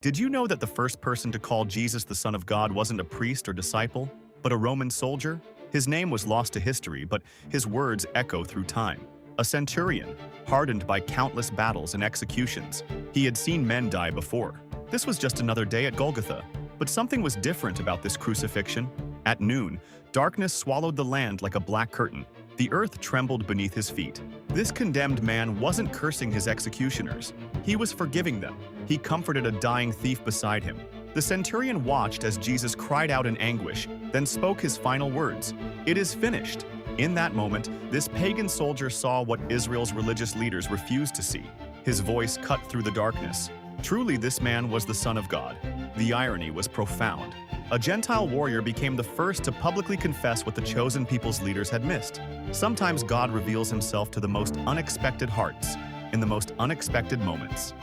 Did you know that the first person to call Jesus the Son of God wasn't a priest or disciple, but a Roman soldier? His name was lost to history, but his words echo through time. A centurion, hardened by countless battles and executions. He had seen men die before. This was just another day at Golgotha. But something was different about this crucifixion. At noon, darkness swallowed the land like a black curtain. The earth trembled beneath his feet. This condemned man wasn't cursing his executioners. He was forgiving them. He comforted a dying thief beside him. The centurion watched as Jesus cried out in anguish, then spoke his final words, "It is finished." In that moment, this pagan soldier saw what Israel's religious leaders refused to see. His voice cut through the darkness. Truly, this man was the Son of God. The irony was profound. A Gentile warrior became the first to publicly confess what the chosen people's leaders had missed. Sometimes God reveals himself to the most unexpected hearts, in the most unexpected moments.